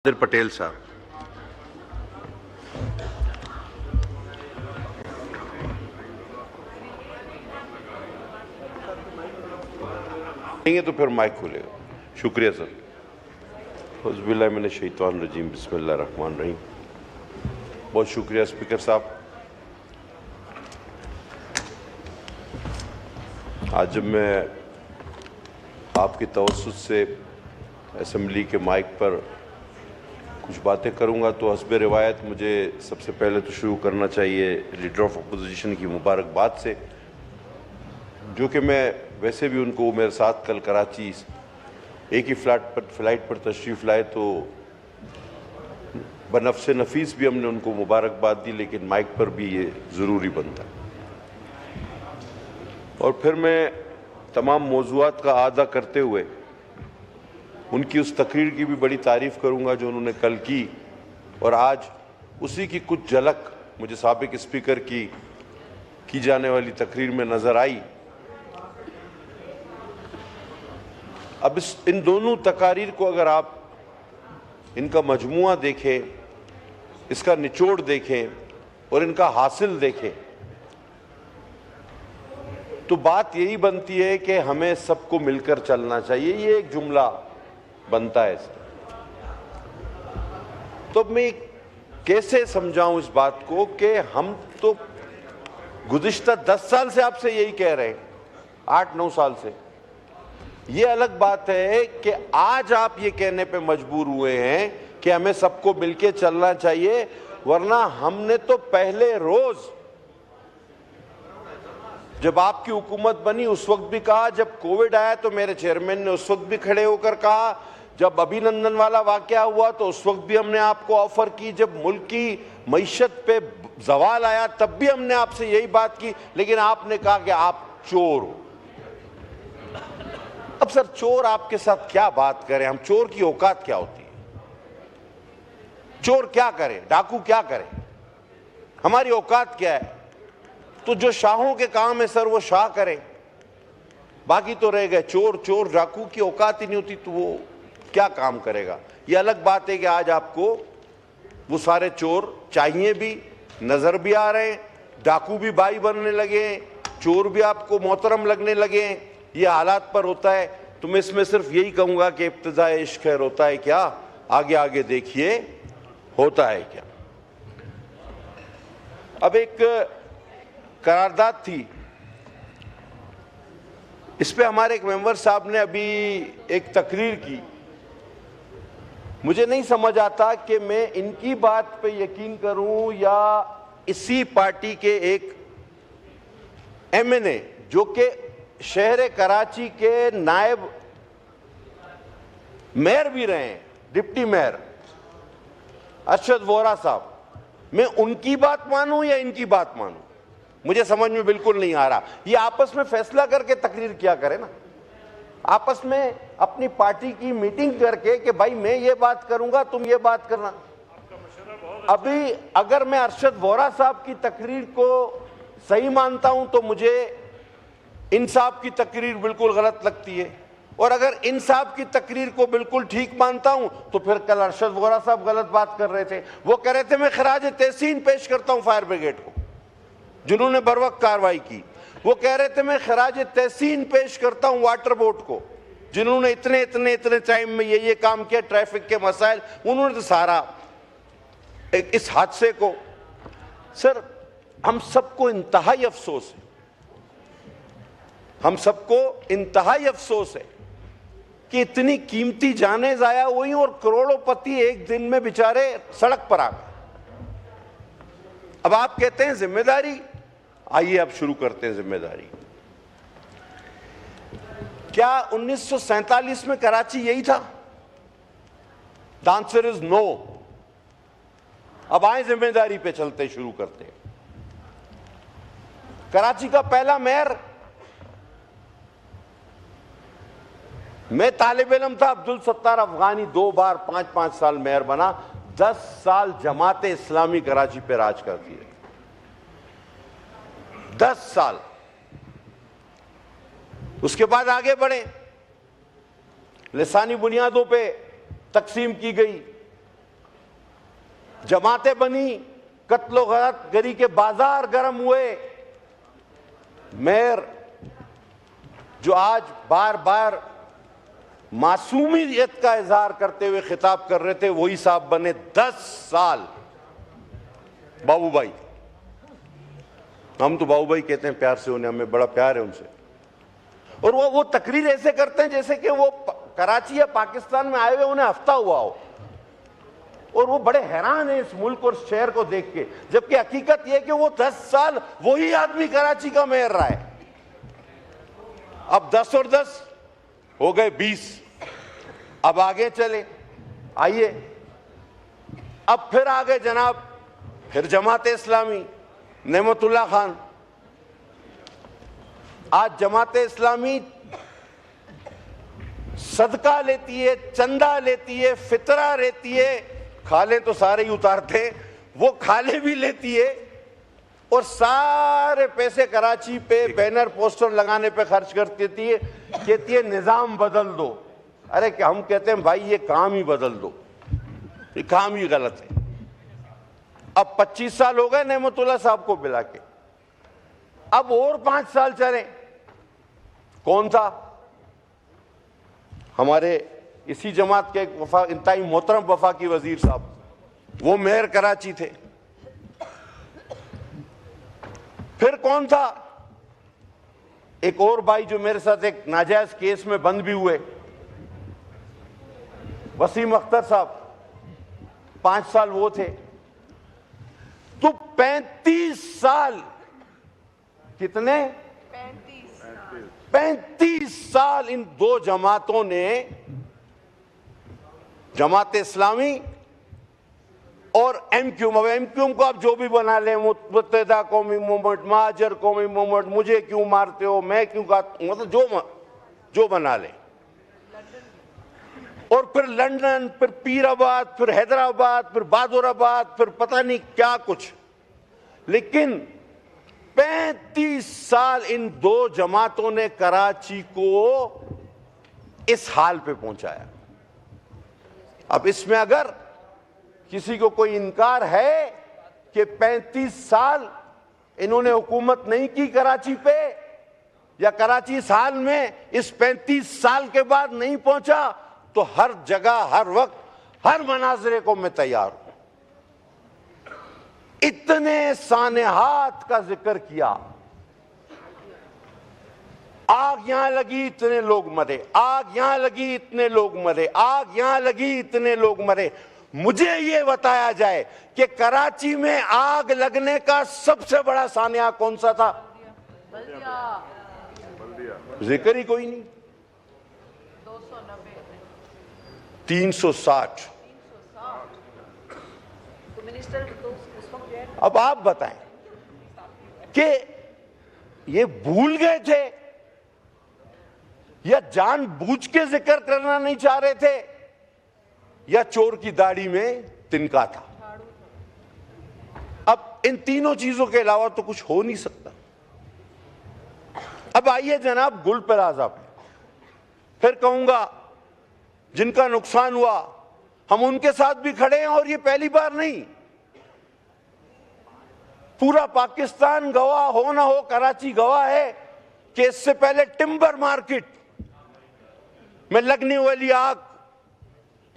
पटेल साहब। नहीं है तो फिर माइक खुलेगा। शुक्रिया सर। औज़ुबिल्लाहि मिनश शैतानिर रजीम, बिस्मिल्लाहिर रहमानिर रहीम। बहुत शुक्रिया स्पीकर साहब। आज जब मैं आपकी तवज्जुह से असेंबली के माइक पर कुछ बातें करूंगा तो हस्बे रिवायत मुझे सबसे पहले तो शुरू करना चाहिए लीडर ऑफ अपोजिशन की मुबारकबाद से, जो कि मैं वैसे भी उनको मेरे साथ कल कराची एक ही फ्लाइट पर तशरीफ़ लाए तो बनफ्स नफीस भी हमने उनको मुबारकबाद दी, लेकिन माइक पर भी ये ज़रूरी बनता है। और फिर मैं तमाम मौज़ूआत का आदा करते हुए उनकी उस तकरीर की भी बड़ी तारीफ़ करूंगा जो उन्होंने कल की, और आज उसी की कुछ झलक मुझे साबिक स्पीकर की जाने वाली तकरीर में नज़र आई। अब इन दोनों तकारीर को अगर आप इनका मजमुआ देखें, इसका निचोड़ देखें और इनका हासिल देखें तो बात यही बनती है कि हमें सबको मिलकर चलना चाहिए। ये एक जुमला बनता है। तो मैं कैसे समझाऊं इस बात को कि हम तो गुज़िश्ता 10 साल से आपसे यही कह रहे हैं, 8-9 साल से। ये अलग बात है कि आज आप ये कहने पे मजबूर हुए हैं कि हमें सबको मिलके चलना चाहिए, वरना हमने तो पहले रोज जब आपकी हुकूमत बनी उस वक्त भी कहा, जब कोविड आया तो मेरे चेयरमैन ने उस वक्त भी खड़े होकर कहा, जब अभिनंदन वाला वाकया हुआ तो उस वक्त भी हमने आपको ऑफर की, जब मुल्क की मईशत पे जवाल आया तब भी हमने आपसे यही बात की, लेकिन आपने कहा कि आप चोर हो। अब सर, चोर आपके साथ क्या बात करें हम? चोर की औकात क्या होती है? चोर क्या करे, डाकू क्या करे, हमारी औकात क्या है? तो जो शाहों के काम है सर वो शाह करें, बाकी तो रह गए चोर। चोर डाकू की औकात ही नहीं होती तो वो क्या काम करेगा? ये अलग बात है कि आज आपको वो सारे चोर चाहिए भी, नजर भी आ रहे हैं, डाकू भी भाई बनने लगे हैं, चोर भी आपको मोहतरम लगने लगे हैं। ये हालात पर होता है। तो मैं इसमें सिर्फ यही कहूंगा कि इब्तिदा इश्क खैर होता है क्या, आगे आगे देखिए होता है क्या। अब एक करारदाद थी, इस पे हमारे एक मेंबर साहब ने अभी एक तकरीर की। मुझे नहीं समझ आता कि मैं इनकी बात पे यकीन करूं या इसी पार्टी के एक एमएनए जो कि शहर कराची के नायब मेयर भी रहे हैं, डिप्टी मेयर अरशद वोहरा साहब, मैं उनकी बात मानूं या इनकी बात मानूं? मुझे समझ में बिल्कुल नहीं आ रहा। ये आपस में फैसला करके तकरीर किया करे ना, आपस में अपनी पार्टी की मीटिंग करके कि भाई मैं ये बात करूंगा तुम ये बात करना। अभी अगर मैं अरशद वोहरा साहब की तकरीर को सही मानता हूं तो मुझे इन साहब की तकरीर बिल्कुल गलत लगती है, और अगर इन साहब की तकरीर को बिल्कुल ठीक मानता हूं तो फिर कल अरशद वोहरा साहब गलत बात कर रहे थे। वो कह रहे थे मैं खराज तहसीन पेश करता हूं फायर ब्रिगेड को जिन्होंने बर वक्त कार्रवाई की। वो कह रहे थे मैं खराज तहसीन पेश करता हूं वाटर बोर्ड को जिन्होंने इतने इतने इतने टाइम में ये काम किया, ट्रैफिक के मसाइल, उन्होंने तो सारा इस हादसे को। सर, हम सबको इंतहाई अफसोस है, हम सबको इंतहाई अफसोस है कि इतनी कीमती जानें जाया हुई और करोड़ोंपति एक दिन में बेचारे सड़क पर आ गए। अब आप कहते हैं जिम्मेदारी, आइए अब शुरू करते हैं जिम्मेदारी। क्या 1947 में कराची यही था? The answer is no. अब आए जिम्मेदारी पे चलते, शुरू करते हैं। कराची का पहला मेयर मैं तालिब इल्म था, अब्दुल सत्तार अफगानी 2 बार 5-5 साल मेयर बना, 10 साल जमाते इस्लामी कराची पे राज करती है, 10 साल। उसके बाद आगे बढ़े, लिसानी बुनियादों पे तकसीम की गई, जमातें बनी, कत्लो गरी के बाजार गर्म हुए। मेयर जो आज बार बार मासूमियत का इजहार करते हुए खिताब कर रहे थे, वही साहब बने 10 साल। बाबूभाई, हम तो बाबूभाई कहते हैं प्यार से, उन्हें, हमें बड़ा प्यार है उनसे। और वो तकरीर ऐसे करते हैं जैसे कि वो कराची या पाकिस्तान में आए हुए उन्हें हफ्ता हुआ हो, और वो बड़े हैरान है इस मुल्क और शहर को देख के, जबकि हकीकत यह कि वो 10 साल वही आदमी कराची का मेयर रहा है। अब 10 और 10 हो गए 20। अब आगे चले, आइए, अब फिर आगे जनाब, फिर जमाते इस्लामी, नेमतुल्लाह खान। आज जमाते इस्लामी सदका लेती है, चंदा लेती है, फितरा लेती है, खाले तो सारे ही उतारते, वो खाले भी लेती है, और सारे पैसे कराची पे बैनर पोस्टर लगाने पे खर्च कर देती है। कहती है निजाम बदल दो। अरे क्या, हम कहते हैं भाई ये काम ही बदल दो, ये काम ही गलत है। अब 25 साल हो गए नेमतुल्लाह साहब को मिला के, अब और 5 साल चले। कौन था? हमारे इसी जमात के इंतहाई मोहतरम वफाकी वजीर साहब, वो मेयर कराची थे। फिर कौन था? एक और भाई जो मेरे साथ एक नाजायज केस में बंद भी हुए, वसीम अख्तर साहब, 5 साल वो थे। तो 35 साल, कितने? 35 साल इन दो जमातों ने, जमात इस्लामी और एमक्यूएम, अब एमक्यूएम को आप जो भी बना लें, मुत्तहिदा कौमी मूवमेंट, महाजर कौमी मूवमेंट, मुझे क्यों मारते हो, मैं क्यों मतलब जो बना लें, और फिर लंदन, फिर पीराबाद, फिर हैदराबाद, फिर बहादुराबाद, फिर पता नहीं क्या कुछ। लेकिन 35 साल इन दो जमातों ने कराची को इस हाल पे पहुंचाया। अब इसमें अगर किसी को कोई इनकार है कि 35 साल इन्होंने हुकूमत नहीं की कराची पे, या कराची इस हाल में इस 35 साल के बाद नहीं पहुंचा, तो हर जगह, हर वक्त, हर मनाजरे को मैं तैयार हूं। इतने सानेहात का जिक्र किया, आग यहां लगी इतने लोग मरे, आग यहां लगी इतने लोग मरे, आग यहां लगी इतने लोग मरे। मुझे ये बताया जाए कि कराची में आग लगने का सबसे बड़ा सानिया कौन सा था? जिक्र ही कोई नहीं। 360। अब आप बताएं कि ये भूल गए थे या जानबूझ के जिक्र करना नहीं चाह रहे थे, या चोर की दाढ़ी में तिनका था? अब इन तीनों चीजों के अलावा तो कुछ हो नहीं सकता। अब आइए जनाब गुल प्लाजा पे, फिर कहूंगा जिनका नुकसान हुआ हम उनके साथ भी खड़े हैं, और ये पहली बार नहीं, पूरा पाकिस्तान गवाह हो ना हो, कराची गवाह है कि इससे पहले टिम्बर मार्केट में लगने वाली आग,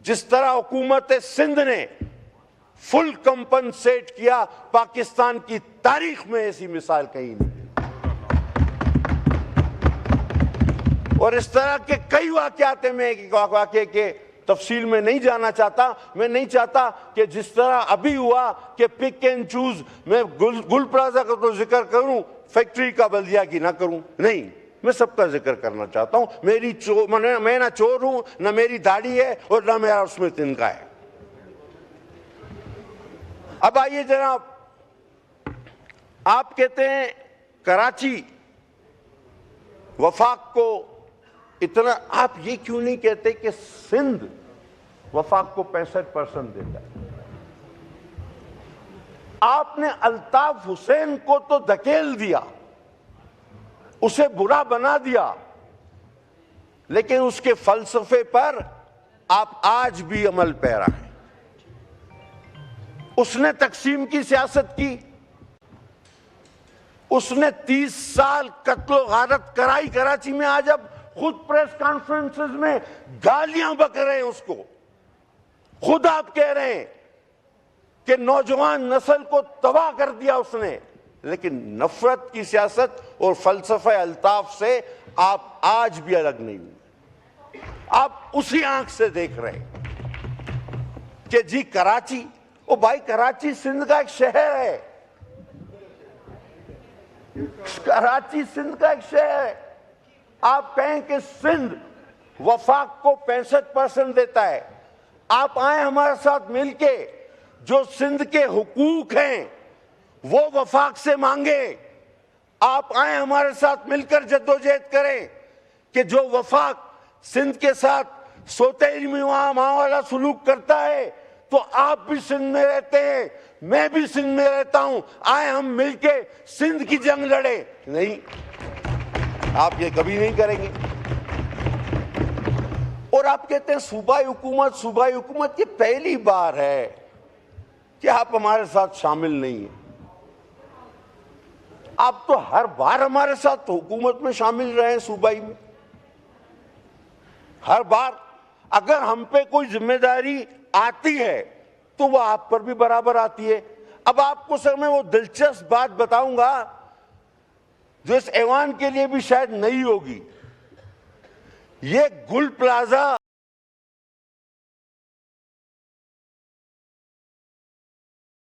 जिस तरह हुकूमत सिंध ने फुल कंपनसेट किया, पाकिस्तान की तारीख में ऐसी मिसाल कहीं नहीं। और इस तरह के कई वाकयात में, वाकये के तफसील में नहीं जाना चाहता। मैं नहीं चाहता कि जिस तरह अभी हुआ कि पिक एंड चूज, मैं गुल प्लाजा का तो जिक्र करूं, फैक्ट्री का बल्दिया की ना करूं, नहीं, मैं सबका जिक्र करना चाहता हूं। मेरी मैं ना चोर हूं, ना मेरी दाढ़ी है, और ना मेरा उसमें तिनका है। अब आइए जनाब, आप कहते हैं कराची वफाक को इतना, आप ये क्यों नहीं कहते कि सिंध वफाक को 65% देता है? आपने अल्ताफ हुसैन को तो धकेल दिया, उसे बुरा बना दिया, लेकिन उसके फलसफे पर आप आज भी अमल पैरा हैं। उसने तकसीम की सियासत की, उसने 30 साल कत्लो गारत कराई कराची में। आज अब खुद प्रेस कॉन्फ्रेंसेस में गालियां बक रहे हैं उसको। खुद आप कह रहे हैं कि नौजवान नस्ल को तबाह कर दिया उसने, लेकिन नफरत की सियासत और फलसफे अल्ताफ से आप आज भी अलग नहीं हुए। आप उसी आंख से देख रहे हैं कि जी कराची, ओ भाई कराची सिंध का एक शहर है, कराची सिंध का एक शहर है। आप कहें कि सिंध वफाक को 65% देता है, आप आए हमारे साथ मिलके जो सिंध के हुकूक हैं वो वफाक से मांगे। आप आए हमारे साथ मिलकर जद्दोजहद करें कि जो वफाक सिंध के साथ सोतेरी मावाला सुलूक करता है, तो आप भी सिंध में रहते हैं, मैं भी सिंध में रहता हूं, आए हम मिलके सिंध की जंग लड़े। नहीं, आप ये कभी नहीं करेंगे। और आप कहते हैं सूबाई हुकूमत, सूबाई हुकूमत। ये पहली बार है कि आप हमारे साथ शामिल नहीं हैं। आप तो हर बार हमारे साथ हुकूमत में शामिल रहे हैं, सूबाई में। हर बार अगर हम पे कोई जिम्मेदारी आती है तो वह आप पर भी बराबर आती है। अब आपको सर मैं वो दिलचस्प बात बताऊंगा जो इस ऐवान के लिए भी शायद नई होगी। ये गुल प्लाजा